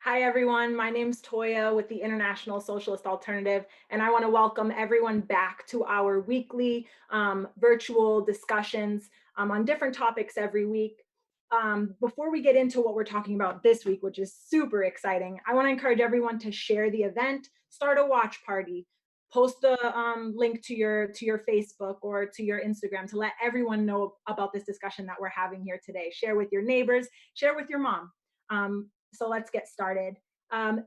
Hi, everyone. My name's Toya with the International Socialist Alternative, and I want to welcome everyone back to our weekly virtual discussions on different topics every week. Before we get into what we're talking about this week, which is super exciting, I want to encourage everyone to share the event, start a watch party, post the link to your Facebook or to your Instagram to let everyone know about this discussion that we're having here today. Share with your neighbors, share with your mom. So let's get started.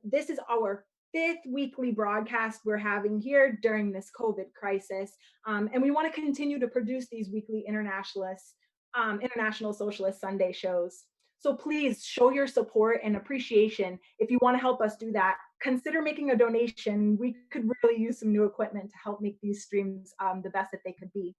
This is our fifth weekly broadcast we're having here during this COVID crisis. And we want to continue to produce these weekly International Socialist Sunday shows. So please show your support and appreciation. If you want to help us do that, consider making a donation. We could really use some new equipment to help make these streams the best that they could be.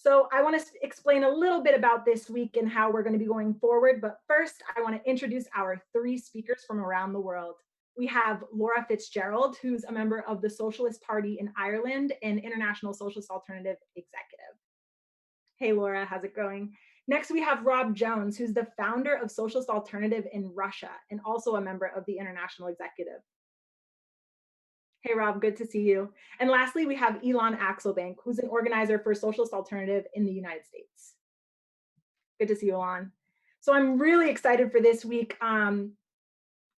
So I want to explain a little bit about this week and how we're going to be going forward. But first, I want to introduce our three speakers from around the world. We have Laura Fitzgerald, who's a member of the Socialist Party in Ireland and International Socialist Alternative Executive. Hey, Laura, how's it going? Next, we have Rob Jones, who's the founder of Socialist Alternative in Russia and also a member of the International Executive. Hey, Rob, good to see you. And lastly, we have Elon Axelbank, who's an organizer for Socialist Alternative in the United States. Good to see you, Elon. So I'm really excited for this week.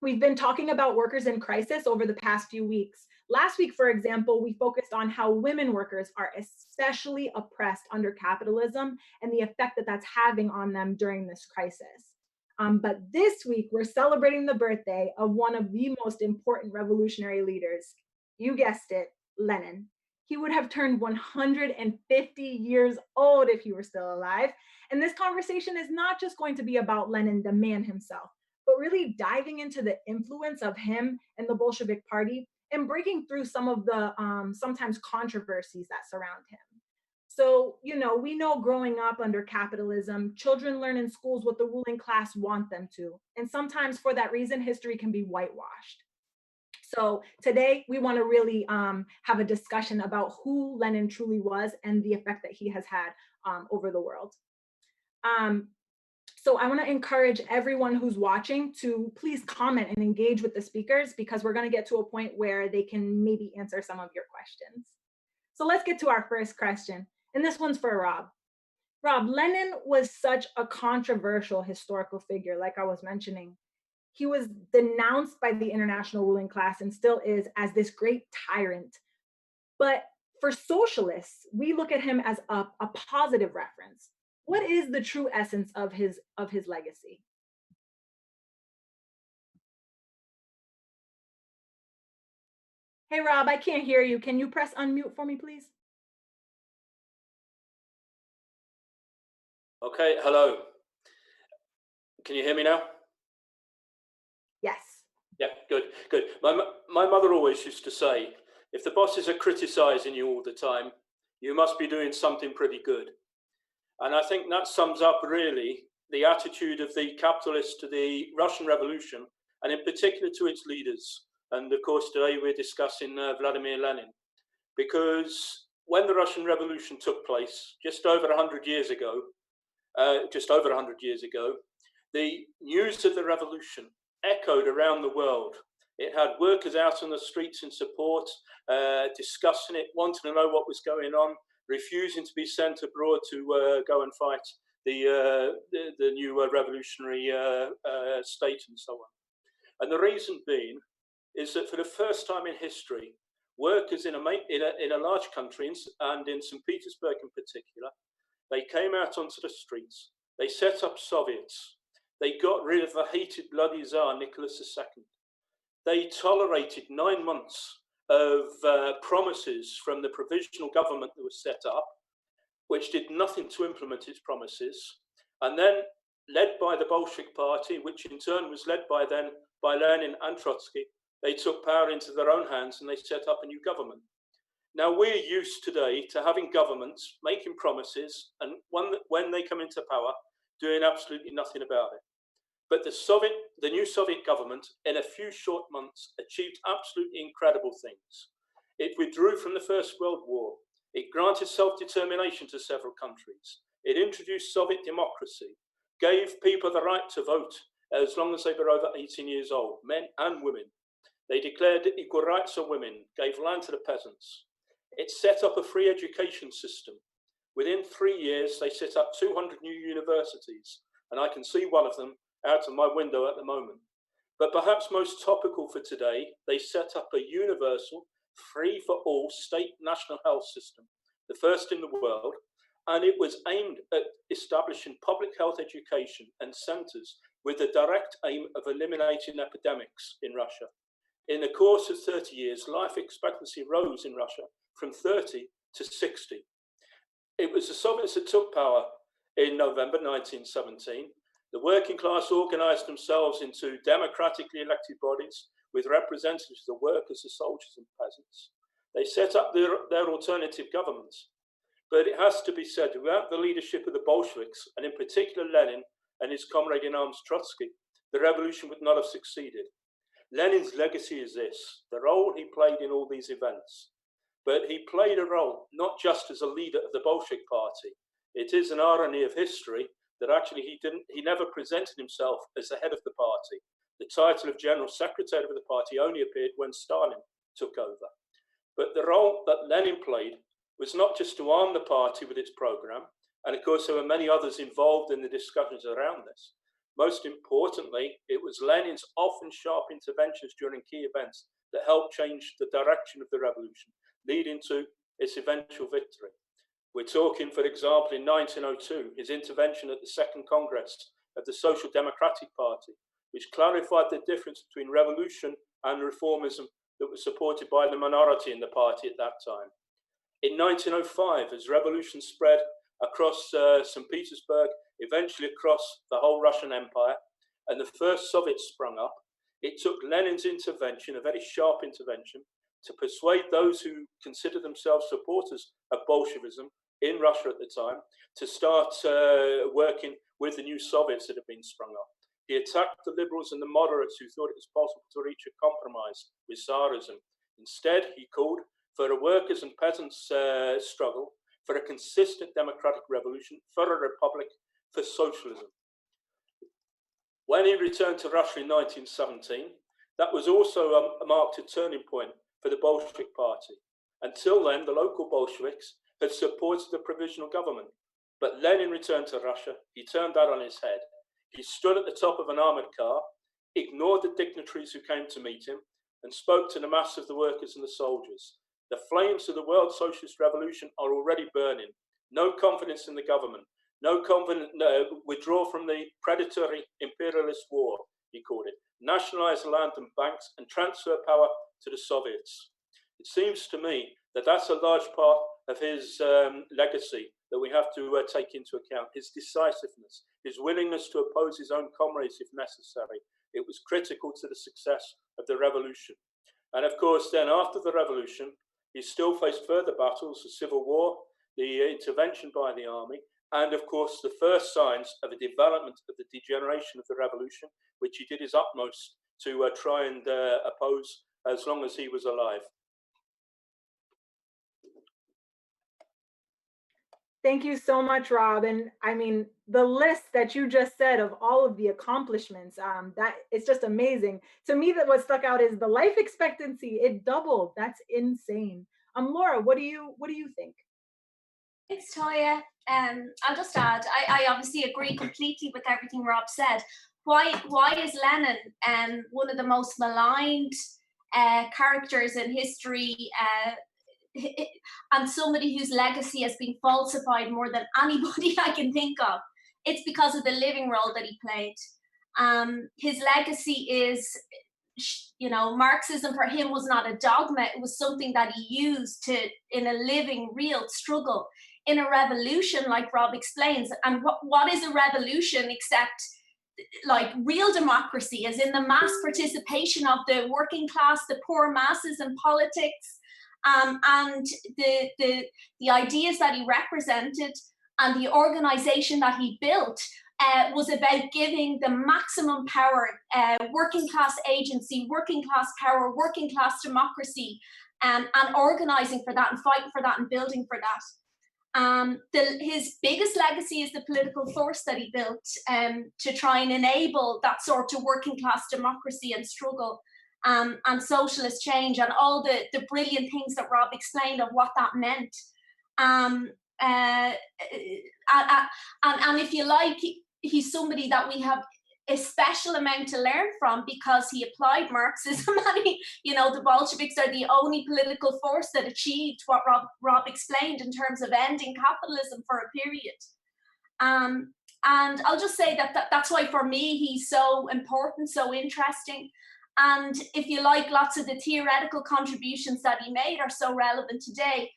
We've been talking about workers in crisis over the past few weeks. Last week, for example, we focused on how women workers are especially oppressed under capitalism and the effect that that's having on them during this crisis. But this week, we're celebrating the birthday of one of the most important revolutionary leaders. You guessed it, Lenin. He would have turned 150 years old if he were still alive. And this conversation is not just going to be about Lenin, the man himself, but really diving into the influence of him and the Bolshevik Party and breaking through some of the sometimes controversies that surround him. So, we know growing up under capitalism, children learn in schools what the ruling class want them to. And sometimes for that reason, history can be whitewashed. So today we want to really have a discussion about who Lenin truly was and the effect that he has had over the world. So I want to encourage everyone who's watching to please comment and engage with the speakers because we're going to get to a point where they can maybe answer some of your questions. So let's get to our first question. And this one's for Rob. Rob, Lenin was such a controversial historical figure, like I was mentioning. He was denounced by the international ruling class and still is as this great tyrant. But for socialists, we look at him as a positive reference. What is the true essence of his legacy? Hey, Rob, I can't hear you. Can you press unmute for me, please? Okay, hello. Can you hear me now? Yes. Yeah, good. My mother always used to say, if the bosses are criticizing you all the time, you must be doing something pretty good. And I think that sums up really the attitude of the capitalists to the Russian Revolution, and in particular to its leaders. And of course, today we're discussing Vladimir Lenin, because when the Russian Revolution took place just over 100 years ago, the news of the revolution echoed around the world. It had workers out on the streets in support, discussing it, wanting to know what was going on, refusing to be sent abroad to go and fight the new revolutionary state and so on. And the reason being is that for the first time in history, workers in a large country, and in St. Petersburg in particular, they came out onto the streets, they set up Soviets, they got rid of the hated bloody Tsar Nicholas II. They tolerated 9 months of promises from the provisional government that was set up, which did nothing to implement its promises. And then, led by the Bolshevik Party, which in turn was led by Lenin and Trotsky, they took power into their own hands and they set up a new government. Now, we're used today to having governments making promises and when they come into power, doing absolutely nothing about it. But the new Soviet government, in a few short months, achieved absolutely incredible things. It withdrew from the First World War. It granted self-determination to several countries. It introduced Soviet democracy, gave people the right to vote, as long as they were over 18 years old, men and women. They declared equal rights of women, gave land to the peasants. It set up a free education system. Within 3 years, they set up 200 new universities, and I can see one of them out of my window at the moment. But perhaps most topical for today, they set up a universal, free for all state national health system, the first in the world, and it was aimed at establishing public health education and centres with the direct aim of eliminating epidemics in Russia. In the course of 30 years, life expectancy rose in Russia from 30 to 60. It was the Soviets that took power in November 1917. The working class organised themselves into democratically elected bodies with representatives of the workers, the soldiers and peasants. They set up their alternative governments. But it has to be said, without the leadership of the Bolsheviks, and in particular Lenin and his comrade in arms Trotsky, the revolution would not have succeeded. Lenin's legacy is this: the role he played in all these events. But he played a role not just as a leader of the Bolshevik party. It is an irony of history that actually he never presented himself as the head of the party. The title of General Secretary of the party only appeared when Stalin took over. But the role that Lenin played was not just to arm the party with its program, and of course there were many others involved in the discussions around this. Most importantly, it was Lenin's often sharp interventions during key events that helped change the direction of the revolution, leading to its eventual victory. We're talking, for example, in 1902, his intervention at the Second Congress of the Social Democratic Party, which clarified the difference between revolution and reformism that was supported by the minority in the party at that time. In 1905, as revolution spread across St. Petersburg, eventually across the whole Russian Empire, and the first Soviets sprung up, it took Lenin's intervention, a very sharp intervention, to persuade those who considered themselves supporters of Bolshevism in Russia at the time to start working with the new Soviets that had been sprung up. He attacked the liberals and the moderates who thought it was possible to reach a compromise with Tsarism. Instead, he called for a workers' and peasants' struggle, for a consistent democratic revolution, for a republic, for socialism. When he returned to Russia in 1917, that was also marked a turning point for the Bolshevik party. Until then, the local Bolsheviks had supported the provisional government. But Lenin returned to Russia. He turned that on his head. He stood at the top of an armoured car, ignored the dignitaries who came to meet him, and spoke to the mass of the workers and the soldiers. The flames of the world socialist revolution are already burning. No confidence in the government. No confidence, withdraw from the predatory imperialist war, he called it. Nationalise land and banks and transfer power to the Soviets. It seems to me that that's a large part of his legacy that we have to take into account. His decisiveness, his willingness to oppose his own comrades if necessary. It was critical to the success of the revolution. And of course, then after the revolution, he still faced further battles, the civil war, the intervention by the army, and of course, the first signs of a development of the degeneration of the revolution, which he did his utmost to try and oppose as long as he was alive. Thank you so much, Rob. And I mean, the list that you just said of all of the accomplishments, that it's just amazing. To me, that what stuck out is the life expectancy. It doubled. That's insane. Laura, what do you think? Thanks, Toya. I'll just add, I obviously agree completely with everything Rob said. Why is Lenin one of the most maligned characters in history, and somebody whose legacy has been falsified more than anybody I can think of? It's because of the living role that he played. His legacy is, you know, Marxism for him was not a dogma. It was something that he used in a living, real struggle in a revolution, like Rob explains. And what is a revolution except like real democracy, as in the mass participation of the working class, the poor masses in politics, and the ideas that he represented and the organization that he built was about giving the maximum power, working class agency, working class power, working class democracy, and organizing for that and fighting for that and building for that. His biggest legacy is the political force that he built to try and enable that sort of working class democracy and struggle and socialist change, and all the brilliant things that Rob explained of what that meant. And if you like, he's somebody that we have a special amount to learn from, because he applied Marxism, and the Bolsheviks are the only political force that achieved what Rob explained in terms of ending capitalism for a period. And I'll just say that's why for me he's so important, so interesting. And if you like, lots of the theoretical contributions that he made are so relevant today.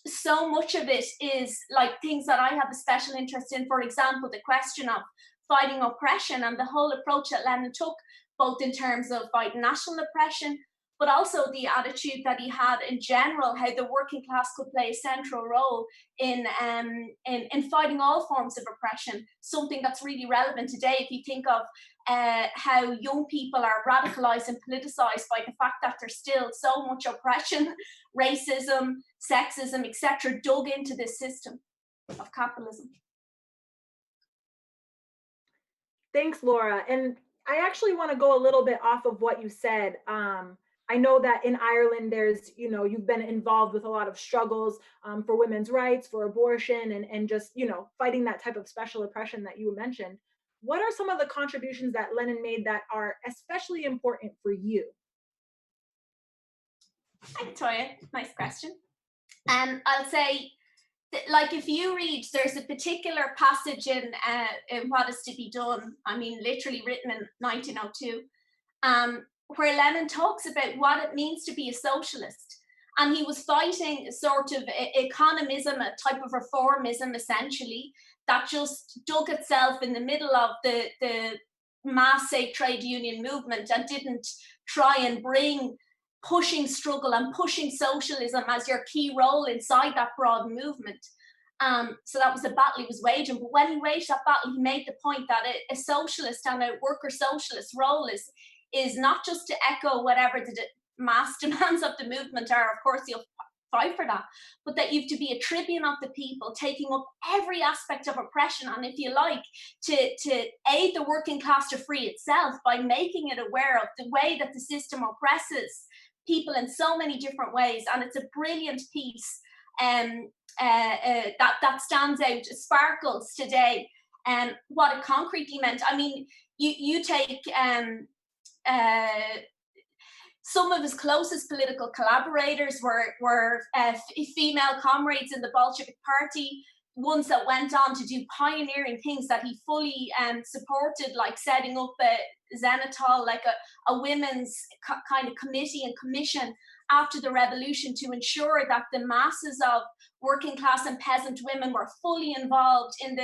So much of it is like things that I have a special interest in. For example, the question of fighting oppression and the whole approach that Lenin took, both in terms of fighting national oppression, but also the attitude that he had in general, how the working class could play a central role in fighting all forms of oppression, something that's really relevant today if you think of how young people are radicalized and politicized by the fact that there's still so much oppression, racism, sexism, etc., dug into this system of capitalism. Thanks, Laura. And I actually want to go a little bit off of what you said. I know that in Ireland, there's, you've been involved with a lot of struggles for women's rights, for abortion, and just, fighting that type of special oppression that you mentioned. What are some of the contributions that Lenin made that are especially important for you? Hi, Victoria. Nice question. I'll say, like, if you read, there's a particular passage in What Is to Be Done, literally written in 1902, where Lenin talks about what it means to be a socialist. And he was fighting sort of economism, a type of reformism, essentially, that just dug itself in the middle of the mass, say, trade union movement, and didn't try and bring pushing struggle and pushing socialism as your key role inside that broad movement. So that was the battle he was waging. But when he waged that battle, he made the point that a socialist and a worker socialist role is not just to echo whatever the mass demands of the movement are. Of course, you'll fight for that, but that you have to be a tribune of the people, taking up every aspect of oppression, and if you like, to aid the working class to free itself by making it aware of the way that the system oppresses people in so many different ways. And it's a brilliant piece that stands out, sparkles today, and what it concretely meant. You take some of his closest political collaborators were female comrades in the Bolshevik Party, ones that went on to do pioneering things that he fully supported, like setting up Zenitol, like a women's kind of committee and commission after the revolution to ensure that the masses of working class and peasant women were fully involved in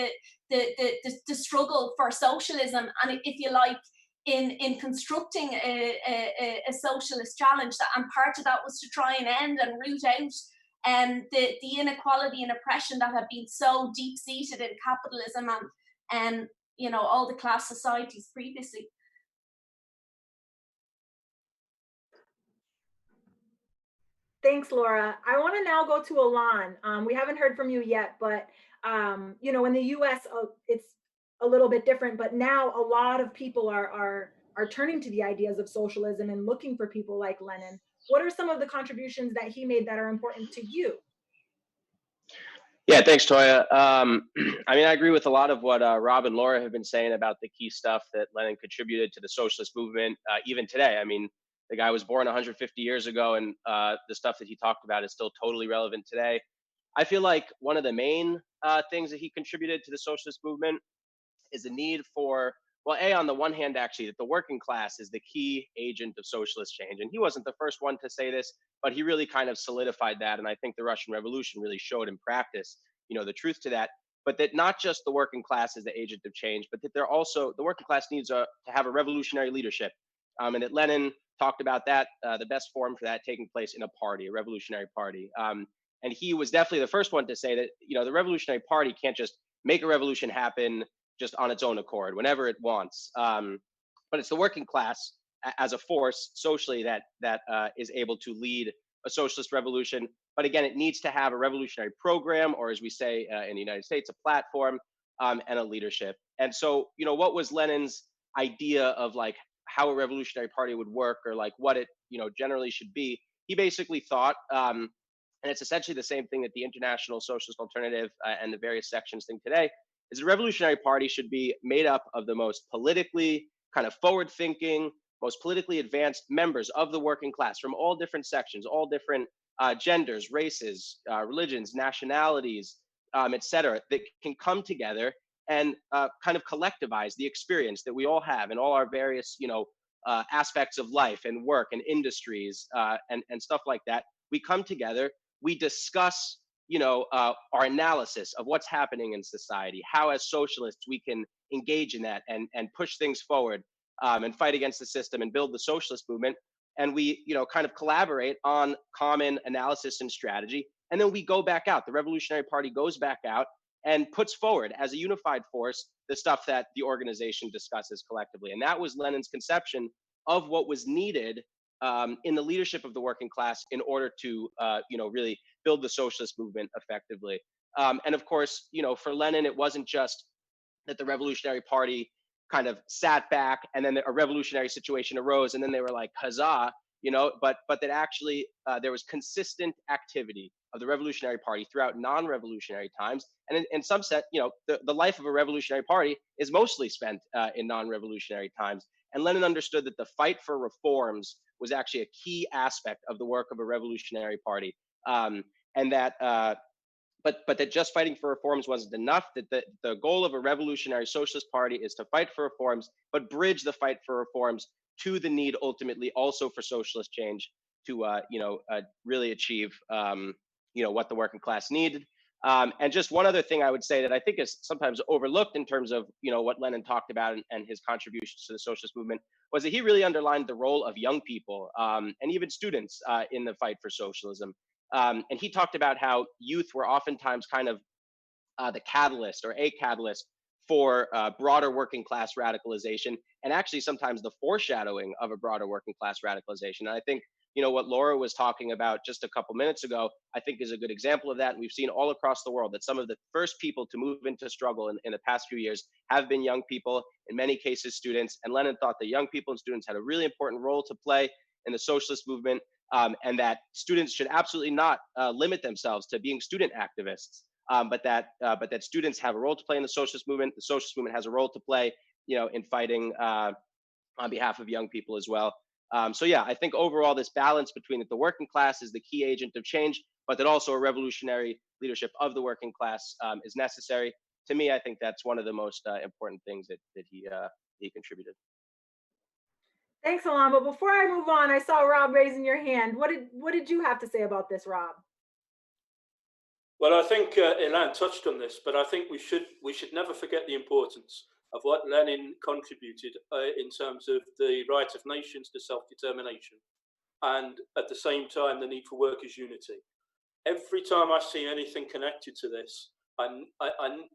the struggle for socialism, and if you like, in constructing a socialist challenge. And part of that was to try and end and root out the inequality and oppression that had been so deep-seated in capitalism and all the class societies previously. Thanks, Laura. I want to now go to Alon. We haven't heard from you yet, but in the U.S., it's a little bit different. But now a lot of people are turning to the ideas of socialism and looking for people like Lenin. What are some of the contributions that he made that are important to you? Yeah, thanks, Toya. I agree with a lot of what Rob and Laura have been saying about the key stuff that Lenin contributed to the socialist movement, even today. The guy was born 150 years ago, and the stuff that he talked about is still totally relevant today. I feel like one of the main things that he contributed to the socialist movement is the need for, well, on the one hand, actually, that the working class is the key agent of socialist change. And he wasn't the first one to say this, but he really kind of solidified that. And I think the Russian Revolution really showed in practice, the truth to that. But that not just the working class is the agent of change, but that the working class needs to have a revolutionary leadership. And that Lenin talked about that, the best form for that taking place in a party, a revolutionary party. And he was definitely the first one to say that, the revolutionary party can't just make a revolution happen just on its own accord, whenever it wants. But it's the working class as a force socially that is able to lead a socialist revolution. But again, it needs to have a revolutionary program, or as we say in the United States, a platform, and a leadership. And so, what was Lenin's idea of like how a revolutionary party would work, or like what it, generally should be? He basically thought, and it's essentially the same thing that the International Socialist Alternative and the various sections think today, is a revolutionary party should be made up of the most politically kind of forward-thinking, most politically advanced members of the working class from all different sections, all different genders, races, religions, nationalities, et cetera, that can come together and kind of collectivize the experience that we all have in all our various, aspects of life and work and industries and stuff like that. We come together, we discuss, our analysis of what's happening in society, how as socialists we can engage in that and push things forward, and fight against the system and build the socialist movement. And we, kind of collaborate on common analysis and strategy. And then we go back out. The Revolutionary Party goes back out and puts forward as a unified force the stuff that the organization discusses collectively. And that was Lenin's conception of what was needed in the leadership of the working class in order to, really build the socialist movement effectively. And of course, for Lenin, it wasn't just that the Revolutionary Party kind of sat back and then a revolutionary situation arose and then they were like, huzzah, but that actually there was consistent activity of the Revolutionary Party throughout non-revolutionary times. And in some set, the life of a revolutionary party is mostly spent in non-revolutionary times. And Lenin understood that the fight for reforms was actually a key aspect of the work of a revolutionary party. And that, but that just fighting for reforms wasn't enough, that the goal of a revolutionary socialist party is to fight for reforms, but bridge the fight for reforms to the need ultimately also for socialist change to, really achieve, what the working class needed. And just one other thing I would say that I think is sometimes overlooked in terms of, what Lenin talked about and his contributions to the socialist movement was that he really underlined the role of young people and even students in the fight for socialism. And he talked about how youth were oftentimes kind of the catalyst or a catalyst for broader working class radicalization, and actually sometimes the foreshadowing of a broader working class radicalization. And I think, what Laura was talking about just a couple minutes ago, I think is a good example of that. And we've seen all across the world that some of the first people to move into struggle in the past few years have been young people, in many cases students. And Lenin thought that young people and students had a really important role to play in the socialist movement. And that students should absolutely not limit themselves to being student activists, but that students have a role to play in the socialist movement. The socialist movement has a role to play, in fighting on behalf of young people as well. So yeah, I think overall this balance between that the working class is the key agent of change, but that also a revolutionary leadership of the working class is necessary. To me, I think that's one of the most important things that he contributed. Thanks, Alon. But before I move on, I saw Rob raising your hand. What did you have to say about this, Rob? Well, I think Ilan touched on this, but I think we should never forget the importance of what Lenin contributed in terms of the right of nations to self-determination, and at the same time the need for workers' unity. Every time I see anything connected to this, I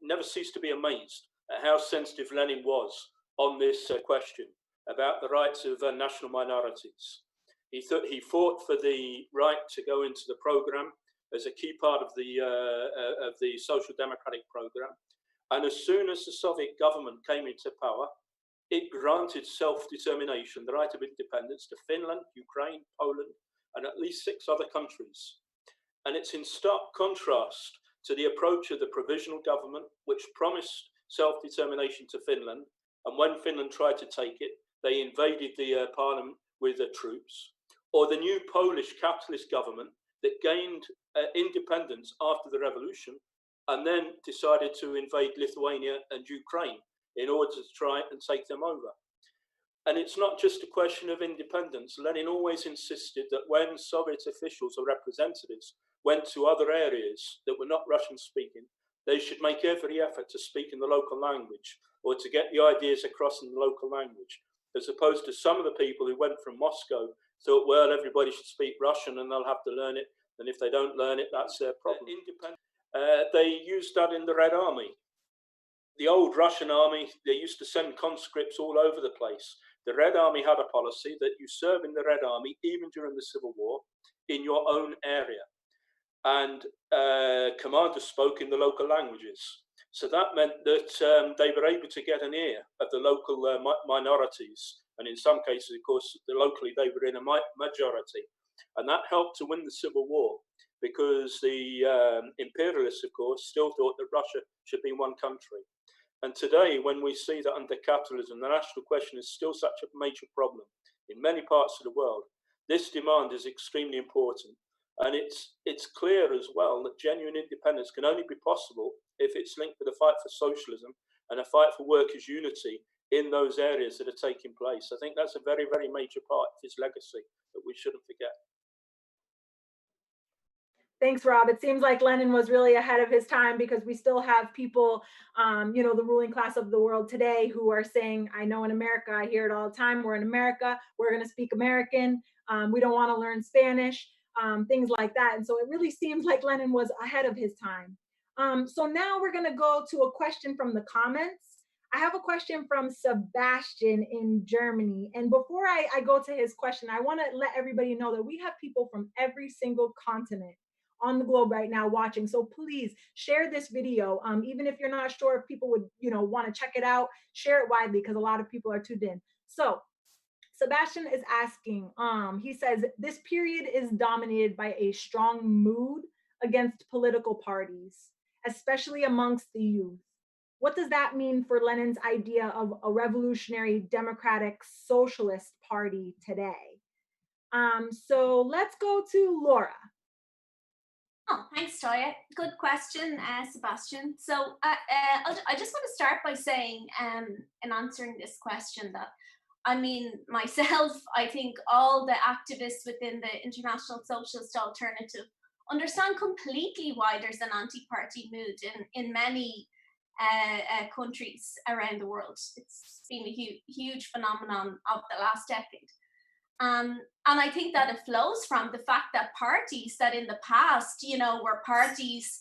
never cease to be amazed at how sensitive Lenin was on this question about the rights of national minorities. He fought for the right to go into the program as a key part of the social democratic program. And as soon as the Soviet government came into power, it granted self-determination, the right of independence, to Finland, Ukraine, Poland, and at least 6 other countries. And it's in stark contrast to the approach of the provisional government, which promised self-determination to Finland. And when Finland tried to take it, they invaded the parliament with the troops. Or the new Polish capitalist government that gained independence after the revolution and then decided to invade Lithuania and Ukraine in order to try and take them over. And it's not just a question of independence. Lenin always insisted that when Soviet officials or representatives went to other areas that were not Russian speaking, they should make every effort to speak in the local language or to get the ideas across in the local language, as opposed to some of the people who went from Moscow thought, well, everybody should speak Russian and they'll have to learn it. And if they don't learn it, that's their problem. They used that in the Red Army. The old Russian army, they used to send conscripts all over the place. The Red Army had a policy that you serve in the Red Army, even during the Civil War, in your own area. And commanders spoke in the local languages. So that meant that they were able to get an ear of the local minorities. And in some cases, of course, locally they were in a majority. And that helped to win the Civil War, because the imperialists, of course, still thought that Russia should be one country. And today, when we see that under capitalism, the national question is still such a major problem in many parts of the world, this demand is extremely important. And it's clear as well that genuine independence can only be possible if it's linked with a fight for socialism and a fight for workers' unity in those areas that are taking place. I think that's a very, very major part of his legacy that we shouldn't forget. Thanks, Rob. It seems like Lenin was really ahead of his time, because we still have people, you know, the ruling class of the world today who are saying, I know in America, I hear it all the time, we're in America, we're going to speak American, we don't want to learn Spanish, things like that. And so it really seems like Lenin was ahead of his time. So now we're going to go to a question from the comments. I have a question from Sebastian in Germany. And before I go to his question, I want to let everybody know that we have people from every single continent on the globe right now watching. So please share this video. Even if you're not sure if people would, you know, want to check it out, share it widely, because a lot of people are tuned in. So Sebastian is asking, he says, this period is dominated by a strong mood against political parties, especially amongst the youth. What does that mean for Lenin's idea of a revolutionary democratic socialist party today? So let's go to Laura. Oh, thanks, Toya. Good question, Sebastian. So I just want to start by saying, in answering this question, that I mean, myself, I think all the activists within the International Socialist Alternative understand completely why there's an anti-party mood in many countries around the world. It's been a huge phenomenon of the last decade. And I think that it flows from the fact that parties that in the past, you know, were parties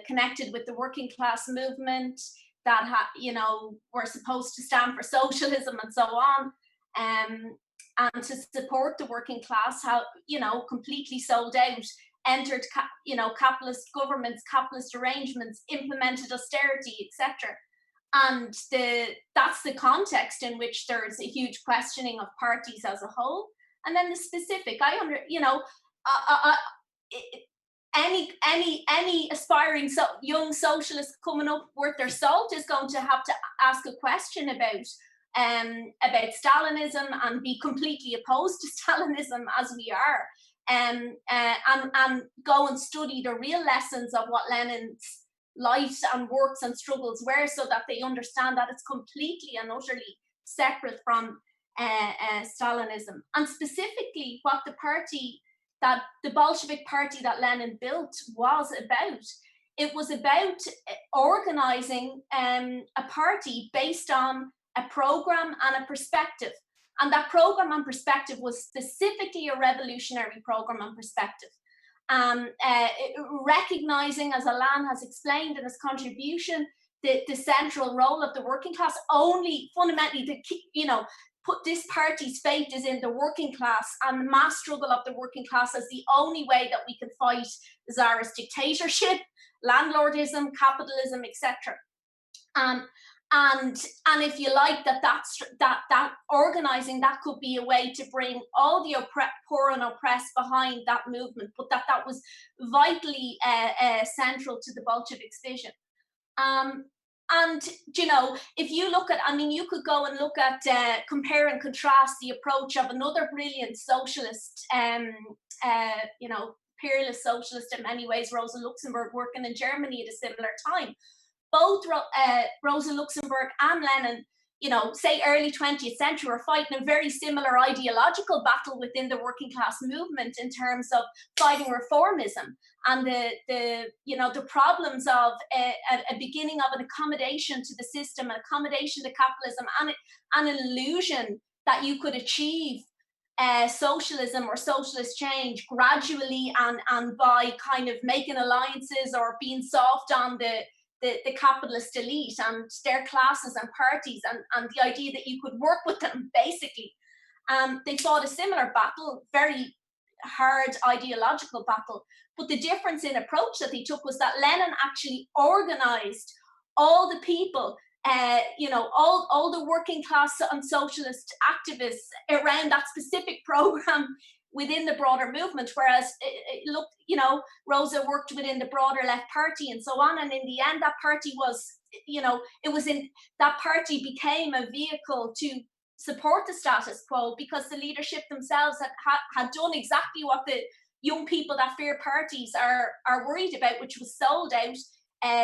connected with the working class movement, that you know, were supposed to stand for socialism and so on, and to support the working class, how, you know, completely sold out, entered you know, capitalist governments, capitalist arrangements, implemented austerity, etc. And that's the context in which there's a huge questioning of parties as a whole. And then the specific, you know, any aspiring young socialist coming up worth their salt is going to have to ask a question about Stalinism and be completely opposed to Stalinism, as we are, and go and study the real lessons of what Lenin's life and works and struggles were, so that they understand that it's completely and utterly separate from Stalinism. And specifically what the Bolshevik party that Lenin built was about. It was about organizing a party based on a program and a perspective. And that program and perspective was specifically a revolutionary program and perspective. Recognizing, as Alain has explained in his contribution, the central role of the working class, only fundamentally, you know, put this party's fate is in the working class, and the mass struggle of the working class as the only way that we can fight the Tsarist dictatorship, landlordism, capitalism, etc. And if you like, that organizing, that could be a way to bring all the poor and oppressed behind that movement, but that was vitally central to the Bolsheviks' vision. And, you know, if you look at, I mean, you could go and look at, compare and contrast the approach of another brilliant socialist, you know, imperialist socialist in many ways, Rosa Luxemburg, working in Germany at a similar time. Both Rosa Luxemburg and Lenin, you know, say early 20th century, were fighting a very similar ideological battle within the working class movement in terms of fighting reformism and the you know, the problems of a beginning of an accommodation to the system, an accommodation to capitalism, and an illusion that you could achieve socialism or socialist change gradually and by kind of making alliances or being soft on the capitalist elite and their classes and parties, and the idea that you could work with them, basically. They fought a similar battle, very hard ideological battle. But the difference in approach that they took was that Lenin actually organized all the people, all the working class and socialist activists around that specific program within the broader movement, whereas Rosa worked within the broader left party and so on. And in the end, that party was, that party became a vehicle to support the status quo, because the leadership themselves had done exactly what the young people that fear parties are worried about, which was sold out,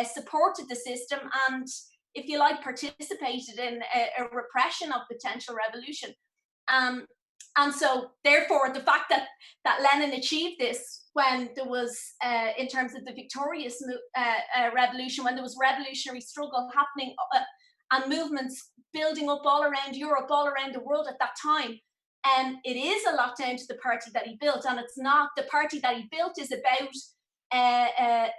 supported the system, and, if you like, participated in a repression of potential revolution. And so, therefore, the fact that Lenin achieved this when there was, in terms of the victorious revolution, when there was revolutionary struggle happening and movements building up all around Europe, all around the world at that time, it is a lot down to the party that he built. And it's not, the party that he built is about 100%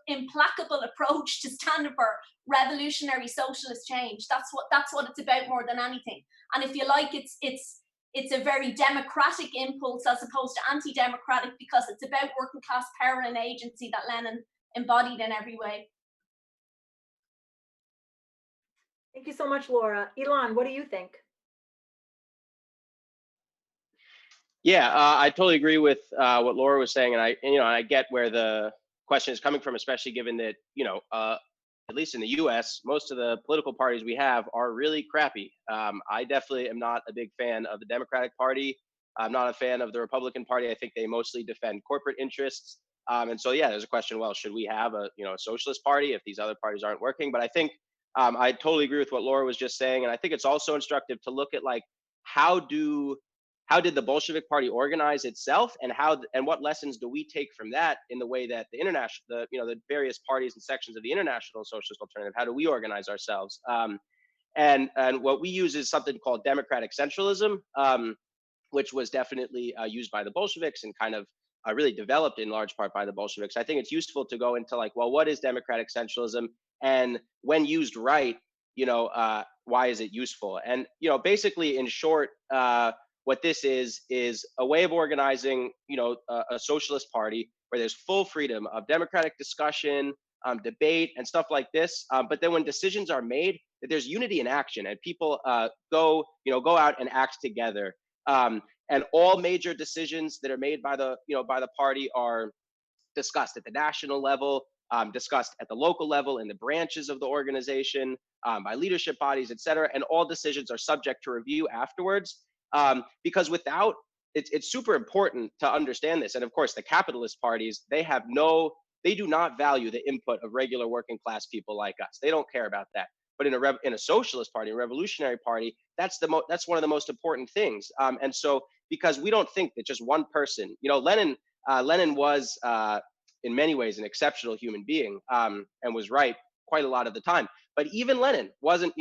implacable approach to standing for revolutionary socialist change. That's what it's about more than anything. And if you like, it's a very democratic impulse as opposed to anti-democratic, because it's about working class power and agency that Lenin embodied in every way. Thank you so much, Laura. Ilan, what do you think? Yeah, I totally agree with what Laura was saying, and I get where the question is coming from, especially given that at least in the U.S., most of the political parties we have are really crappy. I definitely am not a big fan of the Democratic Party. I'm not a fan of the Republican Party. I think they mostly defend corporate interests, and so yeah, there's a question. Well, should we have a socialist party if these other parties aren't working? But I think I totally agree with what Laura was just saying, and I think it's also instructive to look at like how did the Bolshevik Party organize itself, and what lessons do we take from that in the way that the various parties and sections of the International Socialist Alternative, how do we organize ourselves? And what we use is something called democratic centralism, which was definitely used by the Bolsheviks and kind of really developed in large part by the Bolsheviks. I think it's useful to go into like, well, what is democratic centralism, and when used right, why is it useful? And basically, in short, what this is a way of organizing, a socialist party where there's full freedom of democratic discussion, debate, and stuff like this. But then when decisions are made, that there's unity in action, and people go out and act together. And all major decisions that are made by the party are discussed at the national level, discussed at the local level in the branches of the organization, by leadership bodies, et cetera. And all decisions are subject to review afterwards. Because it's super important to understand this. And of course, the capitalist parties, they do not value the input of regular working class people like us. They don't care about that. But in a socialist party, a revolutionary party, that's one of the most important things. And so, because we don't think that just one person, Lenin was in many ways an exceptional human being, and was right quite a lot of the time. But even Lenin wasn't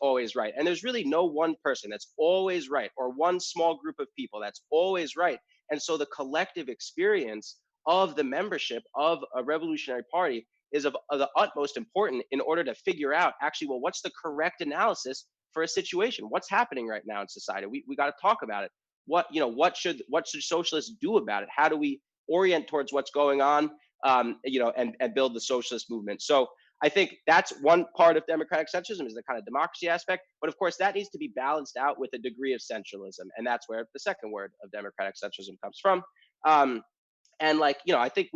always right. And there's really no one person that's always right, or one small group of people that's always right. And so the collective experience of the membership of a revolutionary party is of the utmost importance in order to figure out actually, well, what's the correct analysis for a situation? What's happening right now in society? We got to talk about it. What should socialists do about it? How do we orient towards what's going on, and build the socialist movement? So I think that's one part of democratic centralism, is the kind of democracy aspect. But of course, that needs to be balanced out with a degree of centralism. And that's where the second word of democratic centralism comes from. And I think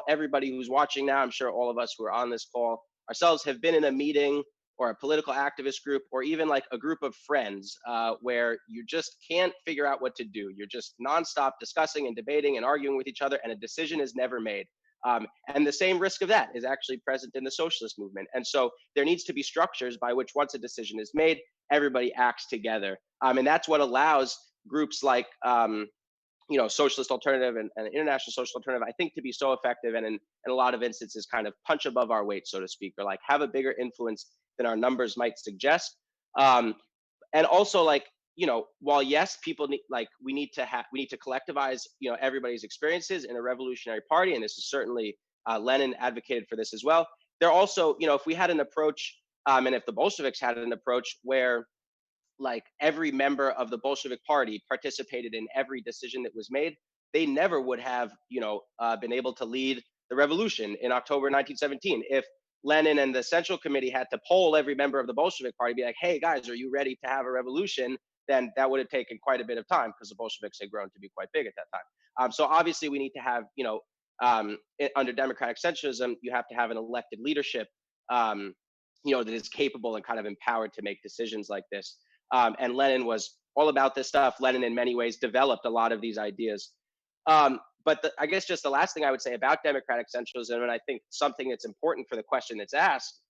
everybody who's watching now, I'm sure all of us who are on this call ourselves have been in a meeting or a political activist group, or even like a group of friends where you just can't figure out what to do. You're just nonstop discussing and debating and arguing with each other, and a decision is never made. And the same risk of that is actually present in the socialist movement. And so there needs to be structures by which, once a decision is made, everybody acts together. And that's what allows groups like, Socialist Alternative and International Social Alternative, I think, to be so effective, and in a lot of instances kind of punch above our weight, so to speak, or like have a bigger influence than our numbers might suggest. And also, while yes, people need, we need to collectivize, everybody's experiences in a revolutionary party, and this is certainly Lenin advocated for this as well. There also, if we had an approach, and if the Bolsheviks had an approach where, like every member of the Bolshevik Party participated in every decision that was made, they never would have, been able to lead the revolution in October 1917. If Lenin and the Central Committee had to poll every member of the Bolshevik Party, be like, hey guys, are you ready to have a revolution? Then that would have taken quite a bit of time because the Bolsheviks had grown to be quite big at that time. So obviously we need to have, under democratic centralism, you have to have an elected leadership, that is capable and kind of empowered to make decisions like this. And Lenin was all about this stuff. Lenin, in many ways, developed a lot of these ideas. But I guess just the last thing I would say about democratic centralism, and I think something that's important for the question that's asked,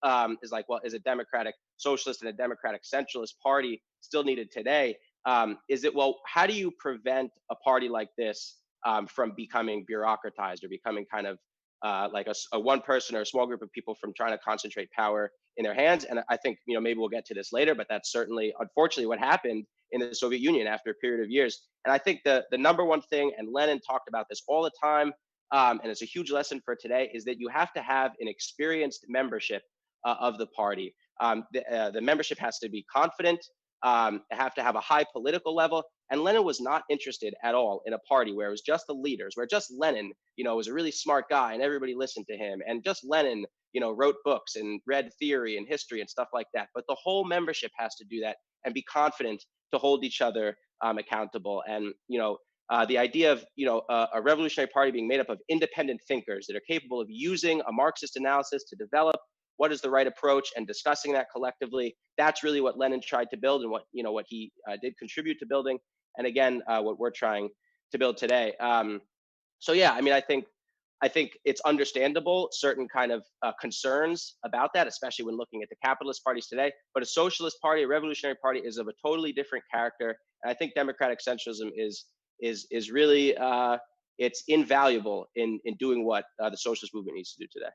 is like, well, is a democratic socialist and a democratic centralist party still needed today? Is it, well, how do you prevent a party like this from becoming bureaucratized or becoming kind of like a one person or a small group of people from trying to concentrate power in their hands? And I think, maybe we'll get to this later, but that's certainly, unfortunately, what happened in the Soviet Union after a period of years. And I think the number one thing, and Lenin talked about this all the time, and it's a huge lesson for today, is that you have to have an experienced membership of the party. The membership has to be confident, have to have a high political level. And Lenin was not interested at all in a party where it was just the leaders, where just Lenin, was a really smart guy and everybody listened to him. And just Lenin, wrote books and read theory and history and stuff like that. But the whole membership has to do that and be confident to hold each other accountable. And, the idea of, a revolutionary party being made up of independent thinkers that are capable of using a Marxist analysis to develop what is the right approach and discussing that collectively. That's really what Lenin tried to build and what he did contribute to building. And again, what we're trying to build today. So yeah, I think it's understandable certain kind of concerns about that, especially when looking at the capitalist parties today. But a socialist party, a revolutionary party, is of a totally different character. And I think democratic centralism is really it's invaluable in doing what the socialist movement needs to do today.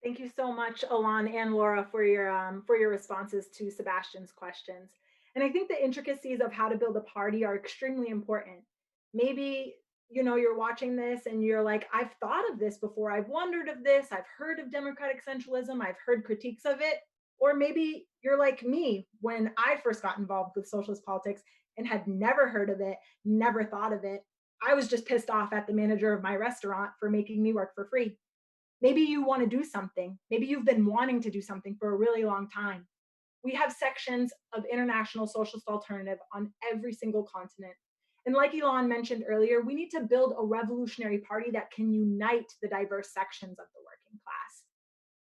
Thank you so much, Alon and Laura, for your responses to Sebastian's questions. And I think the intricacies of how to build a party are extremely important. Maybe, you're watching this and you're like, I've thought of this before. I've wondered of this. I've heard of democratic centralism. I've heard critiques of it. Or maybe you're like me when I first got involved with socialist politics and had never heard of it, never thought of it. I was just pissed off at the manager of my restaurant for making me work for free. Maybe you want to do something. Maybe you've been wanting to do something for a really long time. We have sections of International Socialist Alternative on every single continent. And like Elon mentioned earlier, we need to build a revolutionary party that can unite the diverse sections of the working class.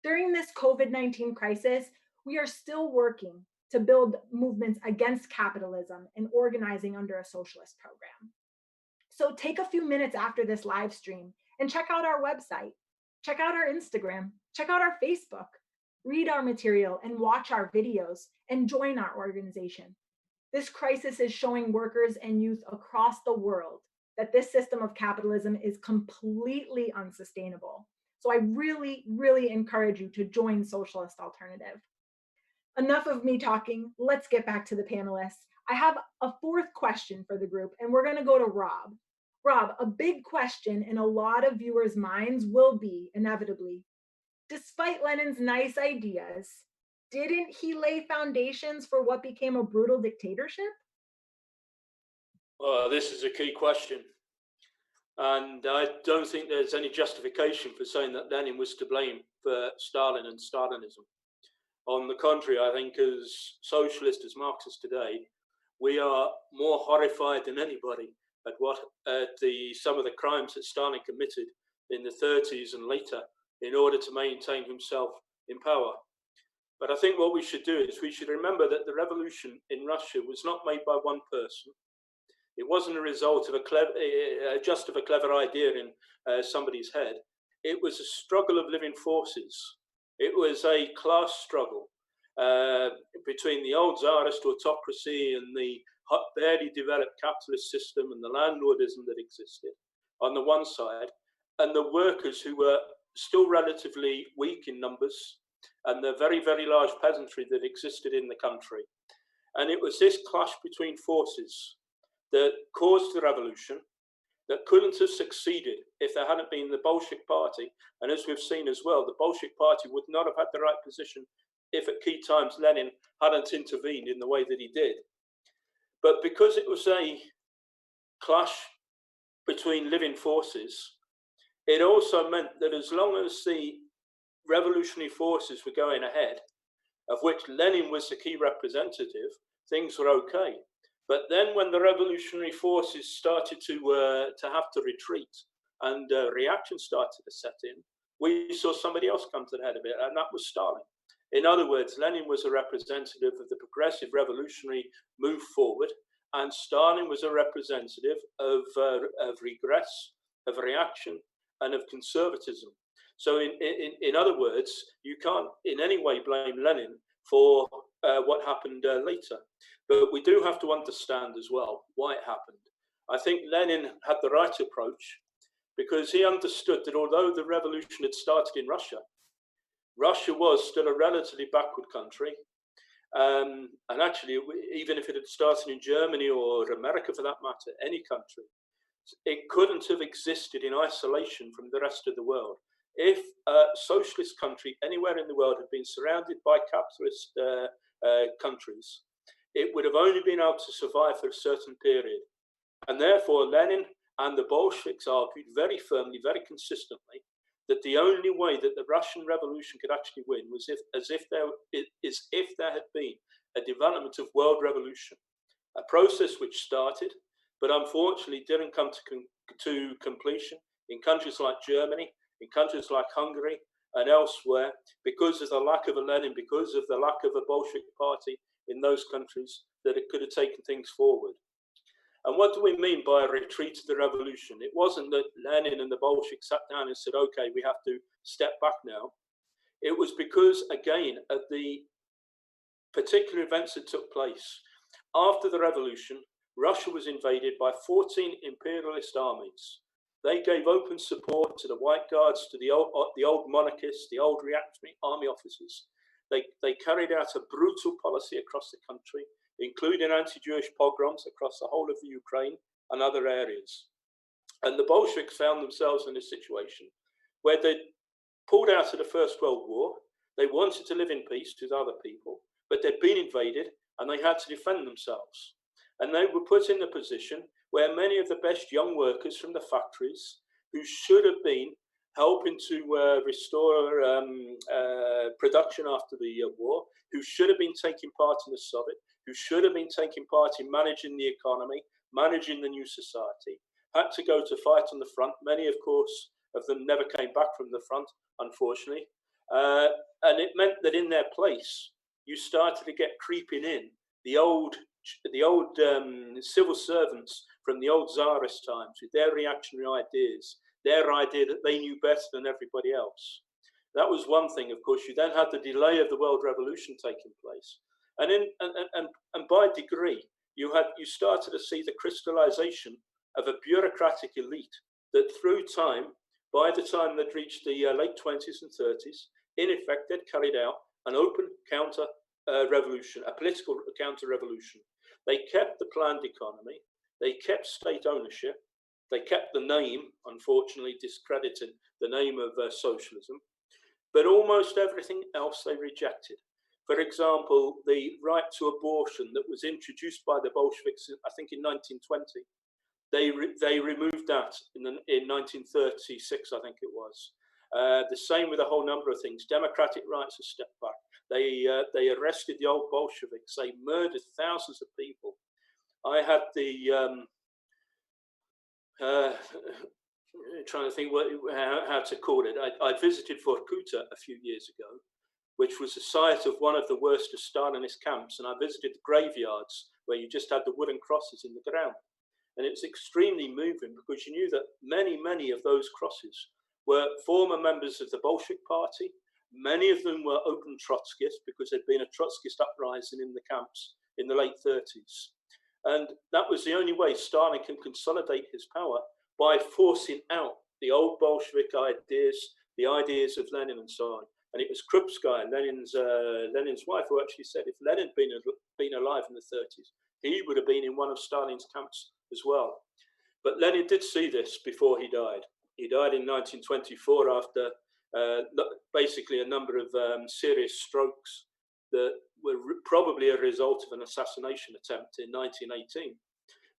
During this COVID-19 crisis, we are still working to build movements against capitalism and organizing under a socialist program. So take a few minutes after this live stream and check out our website. Check out our Instagram, check out our Facebook, read our material and watch our videos and join our organization. This crisis is showing workers and youth across the world that this system of capitalism is completely unsustainable. So I really, really encourage you to join Socialist Alternative. Enough of me talking, let's get back to the panelists. I have a fourth question for the group and we're gonna go to Rob. Rob, a big question in a lot of viewers' minds will be, inevitably, despite Lenin's nice ideas, didn't he lay foundations for what became a brutal dictatorship? Well, this is a key question. And I don't think there's any justification for saying that Lenin was to blame for Stalin and Stalinism. On the contrary, I think as socialists, as Marxists today, we are more horrified than anybody at some of the crimes that Stalin committed in the 30s and later in order to maintain himself in power. But I think what we should do is we should remember that the revolution in Russia was not made by one person. It wasn't a result of just of a clever idea in somebody's head. It was a struggle of living forces. It was a class struggle between the old Tsarist autocracy and the barely developed capitalist system and the landlordism that existed on the one side, and the workers who were still relatively weak in numbers, and the very, very large peasantry that existed in the country. And it was this clash between forces that caused the revolution, that couldn't have succeeded if there hadn't been the Bolshevik Party. And as we've seen as well, the Bolshevik Party would not have had the right position if at key times Lenin hadn't intervened in the way that he did. But because it was a clash between living forces, it also meant that as long as the revolutionary forces were going ahead, of which Lenin was the key representative, things were okay. But then when the revolutionary forces started to have to retreat and reaction started to set in, we saw somebody else come to the head of it, and that was Stalin. In other words, Lenin was a representative of the progressive revolutionary move forward, and Stalin was a representative of regress, of reaction, and of conservatism. So in other words, you can't in any way blame Lenin for what happened later. But we do have to understand as well why it happened. I think Lenin had the right approach because he understood that although the revolution had started in Russia, Russia was still a relatively backward country. And actually, even if it had started in Germany or America for that matter, any country, it couldn't have existed in isolation from the rest of the world. If a socialist country anywhere in the world had been surrounded by capitalist countries, it would have only been able to survive for a certain period. And therefore, Lenin and the Bolsheviks argued very firmly, very consistently, that the only way that the Russian Revolution could actually win was if there had been a development of world revolution, a process which started, but unfortunately didn't come to completion in countries like Germany, in countries like Hungary and elsewhere, because of the lack of a Lenin, because of the lack of a Bolshevik party in those countries, that it could have taken things forward. And what do we mean by a retreat of the revolution? It wasn't that Lenin and the Bolsheviks sat down and said, okay, we have to step back now. It was because, again, of the particular events that took place. After the revolution, Russia was invaded by 14 imperialist armies. They gave open support to the White Guards, to the old monarchists, the old reactionary army officers. They carried out a brutal policy across the country, including anti-Jewish pogroms across the whole of the Ukraine and other areas. And the Bolsheviks found themselves in a situation where they pulled out of the First World War. They wanted to live in peace with other people, but they'd been invaded and they had to defend themselves. And they were put in a position where many of the best young workers from the factories, who should have been helping to restore production after the war, who should have been taking part in the Soviet, who should have been taking part in managing the economy, managing the new society, had to go to fight on the front. Many, of course, of them never came back from the front, unfortunately. And it meant that in their place, you started to get creeping in the old civil servants from the old Tsarist times with their reactionary ideas, their idea that they knew better than everybody else. That was one thing. Of course, you then had the delay of the world revolution taking place. And by degree, you started to see the crystallization of a bureaucratic elite that through time, by the time they'd reached the late 20s and 30s, in effect, they'd carried out an open counter revolution, a political counter revolution. They kept the planned economy, they kept state ownership, they kept the name, unfortunately discrediting the name of socialism, but almost everything else they rejected. For example, the right to abortion that was introduced by the Bolsheviks, I think in 1920, they removed that in 1936, I think it was. The same with a whole number of things. Democratic rights are stepped back. They arrested the old Bolsheviks. They murdered thousands of people. I had the trying to think how to call it. I visited Vorkuta a few years ago, which was the site of one of the worst of Stalinist camps, and I visited the graveyards where you just had the wooden crosses in the ground. And it's extremely moving because you knew that many of those crosses were former members of the Bolshevik Party. Many of them were open Trotskyists because there'd been a Trotskyist uprising in the camps in the late 30s. And that was the only way Stalin can consolidate his power, by forcing out the old Bolshevik ideas, the ideas of Lenin and so on. And it was Krupskaya, Lenin's wife, who actually said if Lenin had been alive in the 30s, he would have been in one of Stalin's camps as well. But Lenin did see this before he died. He died in 1924 after basically a number of serious strokes that were probably a result of an assassination attempt in 1918.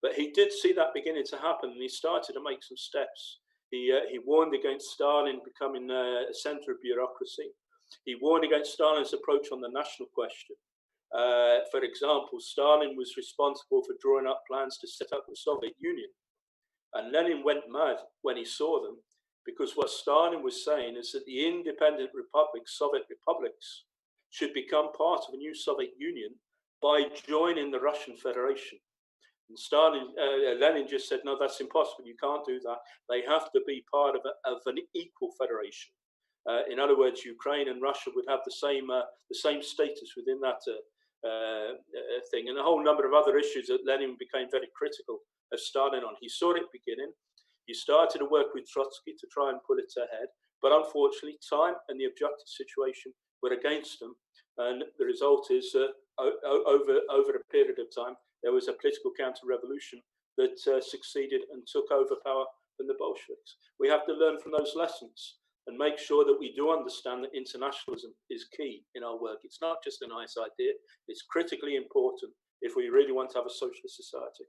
But he did see that beginning to happen, and he started to make some steps. He warned against Stalin becoming a center of bureaucracy. He warned against Stalin's approach on the national question. For example, Stalin was responsible for drawing up plans to set up the Soviet Union. And Lenin went mad when he saw them, because what Stalin was saying is that the independent republics, Soviet republics, should become part of a new Soviet Union by joining the Russian Federation. And Lenin just said, no, that's impossible. You can't do that. They have to be part of an equal federation. In other words, Ukraine and Russia would have the same status within that thing, and a whole number of other issues that Lenin became very critical of Stalin on. He saw it beginning. He started to work with Trotsky to try and put it ahead, but unfortunately, time and the objective situation were against him, and the result is over a period of time, there was a political counter-revolution that succeeded and took over power from the Bolsheviks. We have to learn from those lessons and make sure that we do understand that internationalism is key in our work. It's not just a nice idea, it's critically important if we really want to have a socialist society.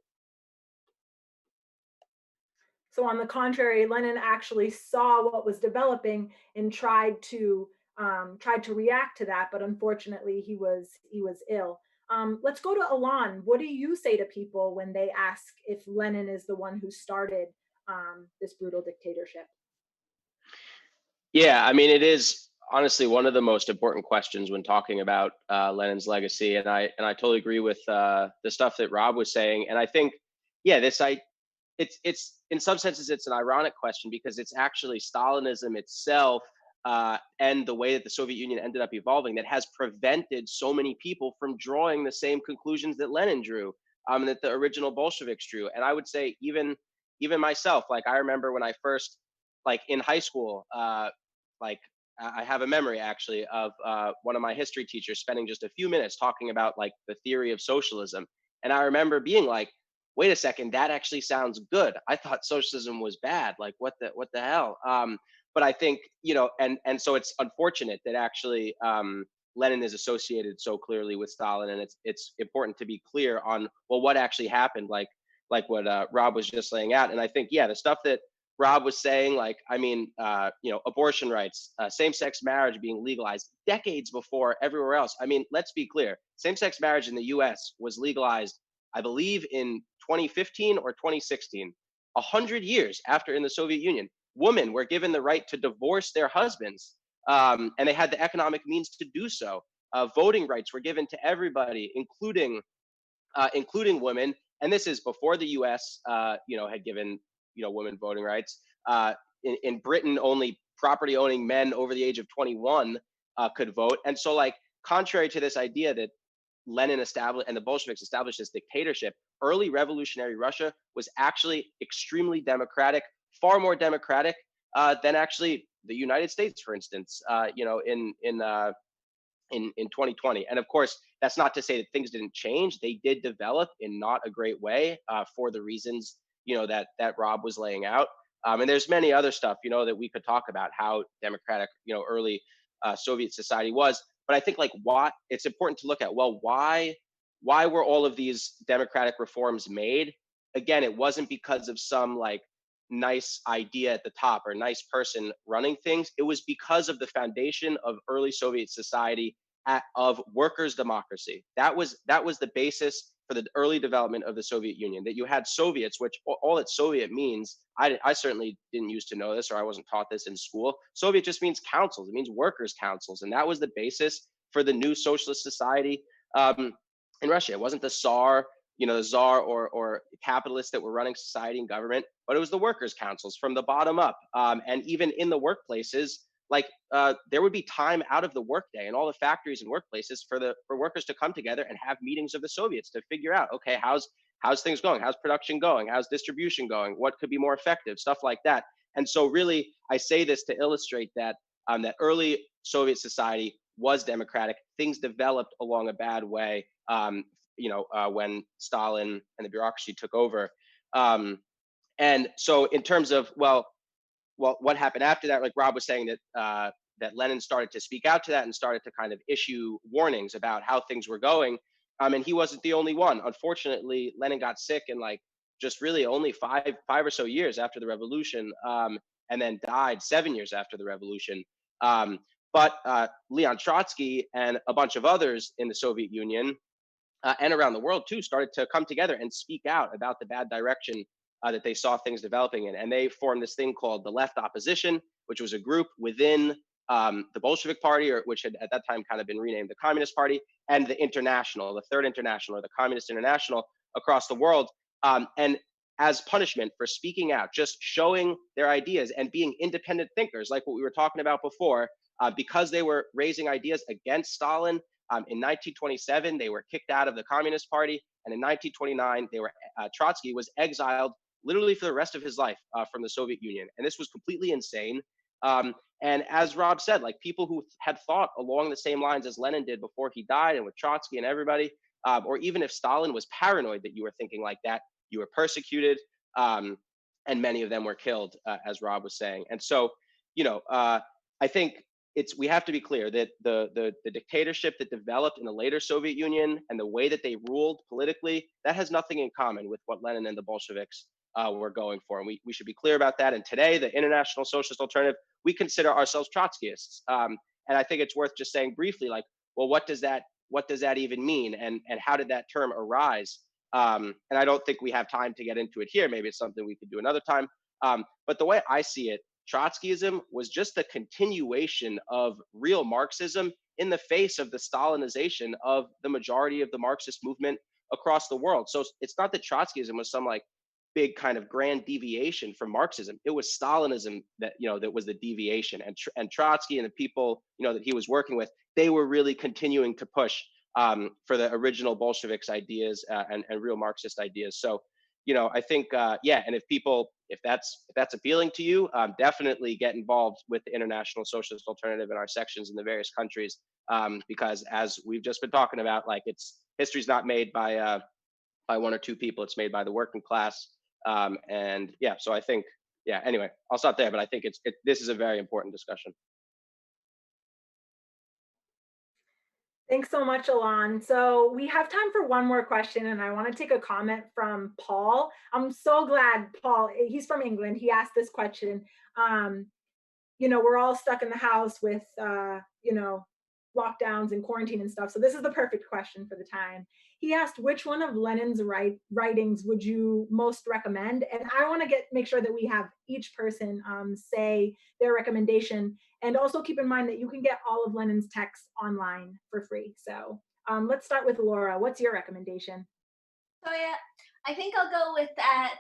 So on the contrary, Lenin actually saw what was developing and tried to react to that, but unfortunately he was ill. Let's go to Alon. What do you say to people when they ask if Lenin is the one who started this brutal dictatorship? Yeah, I mean, it is honestly one of the most important questions when talking about Lenin's legacy, and I totally agree with the stuff that Rob was saying. And I think, yeah, it's in some senses it's an ironic question, because it's actually Stalinism itself and the way that the Soviet Union ended up evolving that has prevented so many people from drawing the same conclusions that Lenin drew, and that the original Bolsheviks drew. And I would say even myself, like I remember when I first, like in high school, like I have a memory actually of one of my history teachers spending just a few minutes talking about like the theory of socialism. And I remember being like, wait a second, that actually sounds good. I thought socialism was bad. Like what the hell? But I think, you know, and so it's unfortunate that actually Lenin is associated so clearly with Stalin, and it's important to be clear on, well, what actually happened, like what Rob was just laying out. And I think, yeah, the stuff that Rob was saying, like, I mean, you know, abortion rights, same-sex marriage being legalized decades before everywhere else. I mean, let's be clear. Same-sex marriage in the U.S. was legalized, I believe, in 2015 or 2016, 100 years after in the Soviet Union. Women were given the right to divorce their husbands, and they had the economic means to do so. Voting rights were given to everybody, including women. And this is before the U.S. You know, had given, you know, women voting rights. In Britain, only property-owning men over the age of 21 could vote. And so, like, contrary to this idea that Lenin established and the Bolsheviks established this dictatorship, early revolutionary Russia was actually extremely democratic, far more democratic than actually the United States, for instance. You know, in 2020. And of course, that's not to say that things didn't change. They did develop in not a great way for the reasons, you know, that Rob was laying out. And there's many other stuff, you know, that we could talk about how democratic, you know, early Soviet society was. But I think, like, why it's important to look at, well, why were all of these democratic reforms made? Again, it wasn't because of some like nice idea at the top or nice person running things. It was because of the foundation of early Soviet society of workers' democracy. That was the basis for the early development of the Soviet Union, that you had Soviets, which all that Soviet means, I certainly didn't used to know this, or I wasn't taught this in school. Soviet just means councils. It means workers' councils. And that was the basis for the new socialist society in Russia. It wasn't the Tsar, you know, the Tsar or capitalists that were running society and government, but it was the workers' councils from the bottom up. And even in the workplaces, like there would be time out of the workday in all the factories and workplaces for workers to come together and have meetings of the Soviets to figure out, okay, how's things going? How's production going? How's distribution going? What could be more effective? Stuff like that. And so really, I say this to illustrate that that early Soviet society was democratic. Things developed along a bad way, you know, when Stalin and the bureaucracy took over. And so in terms of, well, what happened after that, like Rob was saying, that that Lenin started to speak out to that and started to kind of issue warnings about how things were going. And he wasn't the only one. Unfortunately, Lenin got sick in like just really only five or so years after the revolution, and then died 7 years after the revolution. But Leon Trotsky and a bunch of others in the Soviet Union and around the world too started to come together and speak out about the bad direction that they saw things developing in. And they formed this thing called the Left Opposition, which was a group within the Bolshevik Party, or which had at that time kind of been renamed the Communist Party, and the International, the Third International, or the Communist International across the world. And as punishment for speaking out, just showing their ideas and being independent thinkers, like what we were talking about before, because they were raising ideas against Stalin. In 1927, they were kicked out of the Communist Party, and in 1929, Trotsky was exiled literally for the rest of his life from the Soviet Union, and this was completely insane. And as Rob said, like people who had thought along the same lines as Lenin did before he died, and with Trotsky and everybody, or even if Stalin was paranoid that you were thinking like that, you were persecuted, and many of them were killed, as Rob was saying. And so, I think we have to be clear that the dictatorship that developed in the later Soviet Union and the way that they ruled politically, that has nothing in common with what Lenin and the Bolsheviks were going for. And we should be clear about that. And today, the International Socialist Alternative, we consider ourselves Trotskyists. And I think it's worth just saying briefly, like, well, what does that even mean? And how did that term arise? And I don't think we have time to get into it here. Maybe it's something we could do another time. But the way I see it, Trotskyism was just the continuation of real Marxism in the face of the Stalinization of the majority of the Marxist movement across the world. So it's not that Trotskyism was some like big kind of grand deviation from Marxism. It was Stalinism that was the deviation, and Trotsky and the people that he was working with, they were really continuing to push for the original Bolsheviks ideas and real Marxist ideas. So I think and if that's appealing to you, definitely get involved with the International Socialist Alternative in our sections in the various countries, because as we've just been talking about, like history's not made by one or two people, it's made by the working class. So I think anyway, I'll stop there, but I think this is a very important discussion. Thanks so much, Alon. So we have time for one more question, and I want to take a comment from Paul. I'm so glad, Paul, he's from England. He asked this question. We're all stuck in the house with, lockdowns and quarantine and stuff. So this is the perfect question for the time. He asked, which one of Lenin's writings would you most recommend? And I want to make sure that we have each person say their recommendation. And also keep in mind that you can get all of Lenin's texts online for free. So let's start with Laura. What's your recommendation? So I think I'll go with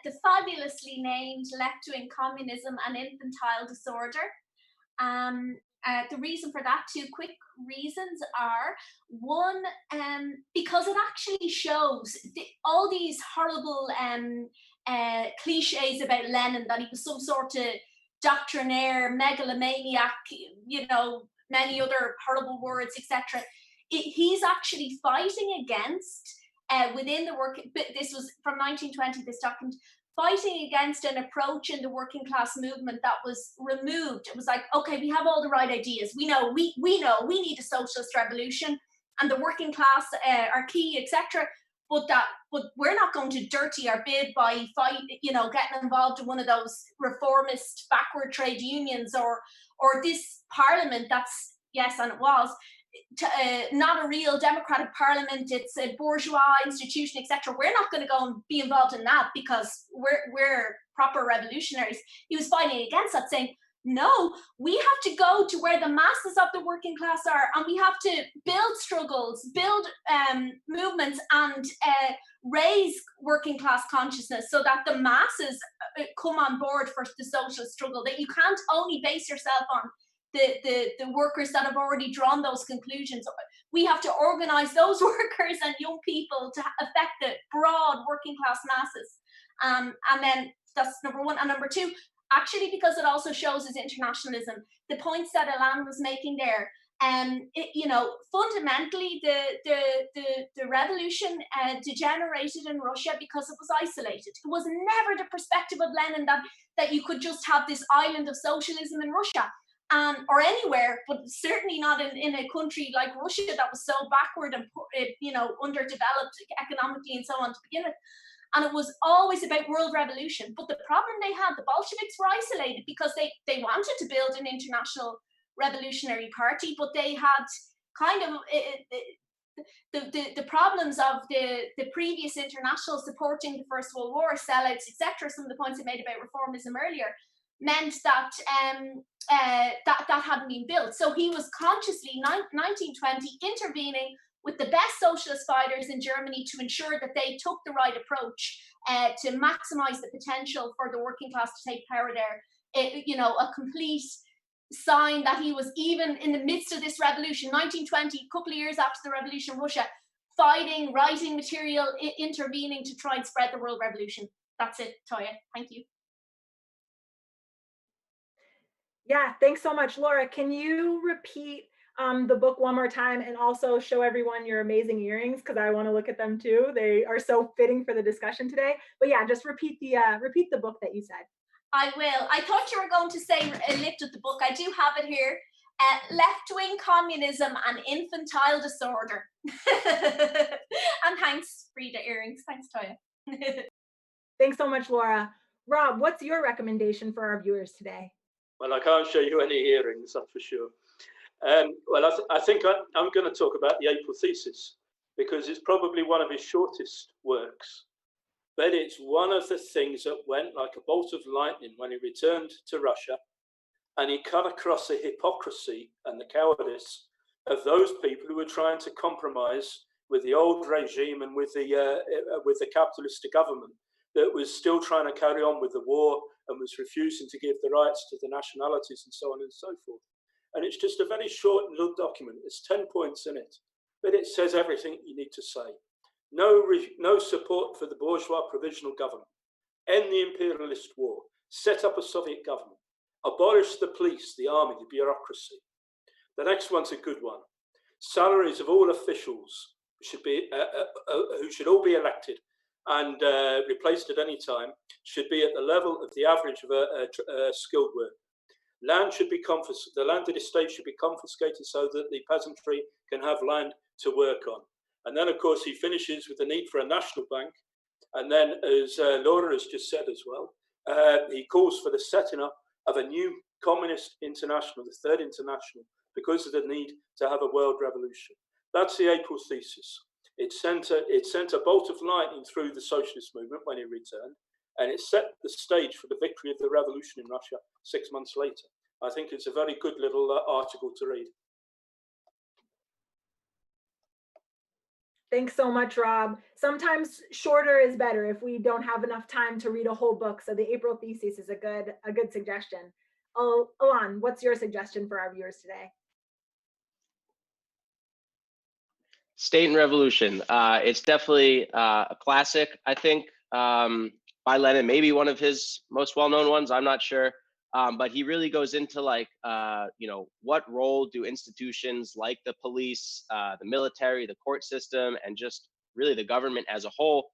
the fabulously named Left-Wing Communism and Infantile Disorder. The reason for that, two quick reasons are, one, because it actually shows all these horrible cliches about Lenin, that he was some sort of doctrinaire, megalomaniac, many other horrible words, etc. He's actually fighting against, within the this was from 1920, this document, fighting against an approach in the working class movement that was removed. It was like, okay, we have all the right ideas. We know we need a socialist revolution, and the working class are key, etc. But we're not going to dirty our bid by getting involved in one of those reformist backward trade unions or this parliament that's, yes, and it was not a real democratic parliament. It's a bourgeois institution, etc. We're not going to go and be involved in that because we're proper revolutionaries. He was fighting against that, saying, no, we have to go to where the masses of the working class are, and we have to build struggles, build movements, and raise working class consciousness so that the masses come on board for the socialist struggle. That you can't only base yourself on the workers that have already drawn those conclusions. We have to organize those workers and young people to affect the broad working class masses. And then that's number one. And number two, actually, because it also shows his internationalism, the points that Alon was making there, fundamentally the revolution degenerated in Russia because it was isolated. It was never the perspective of Lenin that you could just have this island of socialism in Russia. or anywhere, but certainly not in a country like Russia that was so backward and underdeveloped economically and so on to begin with. And it was always about world revolution. But the problem they had, the Bolsheviks were isolated because they wanted to build an international revolutionary party, but they had kind of the problems of the previous international supporting the First World War, sellouts, etc. Some of the points I made about reformism earlier meant that that hadn't been built. So he was consciously, 1920, intervening with the best socialist fighters in Germany to ensure that they took the right approach to maximize the potential for the working class to take power there. A complete sign that he was, even in the midst of this revolution, 1920, a couple of years after the revolution in Russia, fighting, writing material, intervening to try and spread the world revolution. That's it, Toya. Thank you. Yeah, thanks so much. Laura, can you repeat the book one more time and also show everyone your amazing earrings, because I want to look at them too. They are so fitting for the discussion today. But yeah, just repeat the book that you said. I will. I thought you were going to say lifted the book. I do have it here. Left-wing Communism and Infantile Disorder. And thanks, Frida earrings. Thanks, Toya. Thanks so much, Laura. Rob, what's your recommendation for our viewers today? Well, I can't show you any earrings, that's for sure. Well, I think I'm going to talk about the April thesis, because it's probably one of his shortest works. But it's one of the things that went like a bolt of lightning when he returned to Russia, and he cut across the hypocrisy and the cowardice of those people who were trying to compromise with the old regime and with the capitalist government that was still trying to carry on with the war and was refusing to give the rights to the nationalities and so on and so forth. And it's just a very short little document. There's 10 points in it, but it says everything you need to say. No support for the bourgeois provisional government. End the imperialist war. Set up a Soviet government. Abolish the police, the army, the bureaucracy. The next one's a good one. Salaries of all officials should be who should all be elected and replaced at any time should be at the level of the average of a skilled worker. Land should be confiscated. The landed estate should be confiscated so that the peasantry can have land to work on. And then, of course, he finishes with the need for a national bank. And then, as Laura has just said as well, he calls for the setting up of a new communist international, the Third International, because of the need to have a world revolution. That's the April thesis. It sent a bolt of lightning through the socialist movement when he returned, and it set the stage for the victory of the revolution in Russia 6 months later. I think it's a very good little article to read. Thanks so much, Rob. Sometimes shorter is better if we don't have enough time to read a whole book. So the April thesis is a good suggestion. Alon, what's your suggestion for our viewers today? State and Revolution. It's definitely a classic, I think, by Lenin, maybe one of his most well-known ones, I'm not sure. But he really goes into like, what role do institutions like the police, the military, the court system, and just really the government as a whole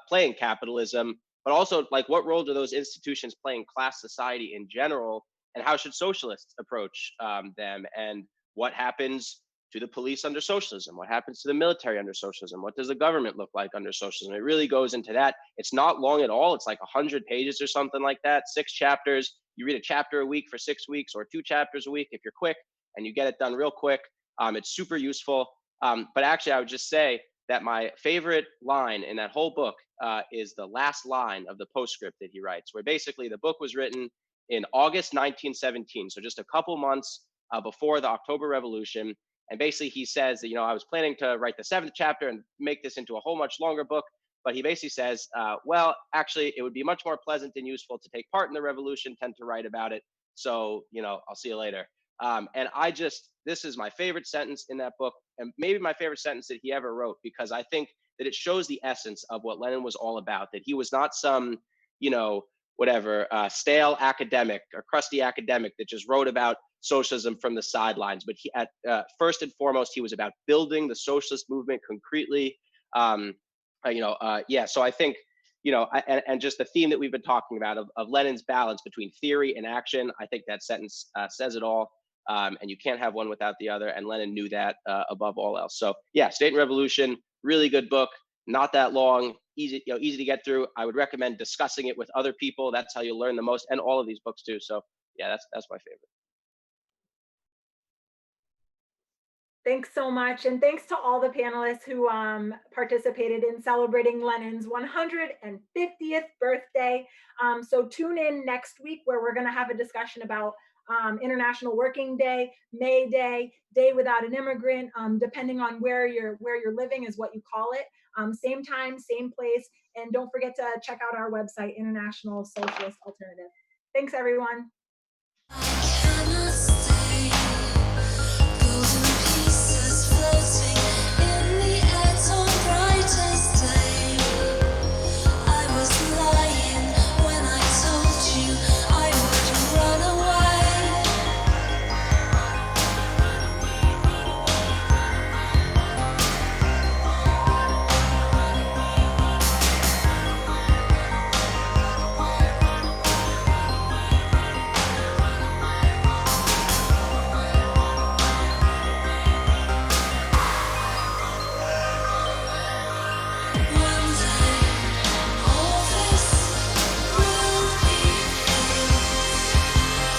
play in capitalism, but also like what role do those institutions play in class society in general, and how should socialists approach them, and what happens to the police under socialism? What happens to the military under socialism? What does the government look like under socialism? It really goes into that. It's not long at all. It's like 100 pages or something like that, 6 chapters. You read a chapter a week for 6 weeks, or 2 chapters a week if you're quick, and you get it done real quick. It's super useful. But actually, I would just say that my favorite line in that whole book is the last line of the postscript that he writes, where basically the book was written in August 1917, so just a couple months before the October Revolution. And basically he says that, I was planning to write the 7th chapter and make this into a whole much longer book. But he basically says, well, actually, it would be much more pleasant and useful to take part in the revolution, tend to write about it. So, I'll see you later. And this is my favorite sentence in that book, and maybe my favorite sentence that he ever wrote, because I think that it shows the essence of what Lenin was all about, that he was not some, stale academic or crusty academic that just wrote about socialism from the sidelines. But he, first and foremost, he was about building the socialist movement concretely. So I think you know, and just the theme that we've been talking about of Lenin's balance between theory and action. I think that sentence says it all. And you can't have one without the other. And Lenin knew that above all else. So yeah, State and Revolution, really good book. Not that long, easy, you know, easy to get through. I would recommend discussing it with other people. That's how you learn the most, and all of these books too. So yeah, that's my favorite. Thanks so much. And thanks to all the panelists who participated in celebrating Lenin's 150th birthday. So tune in next week where we're going to have a discussion about International Working Day, May Day, Day Without an Immigrant, depending on where you're living is what you call it. Same time, same place. And don't forget to check out our website, International Socialist Alternative. Thanks, everyone.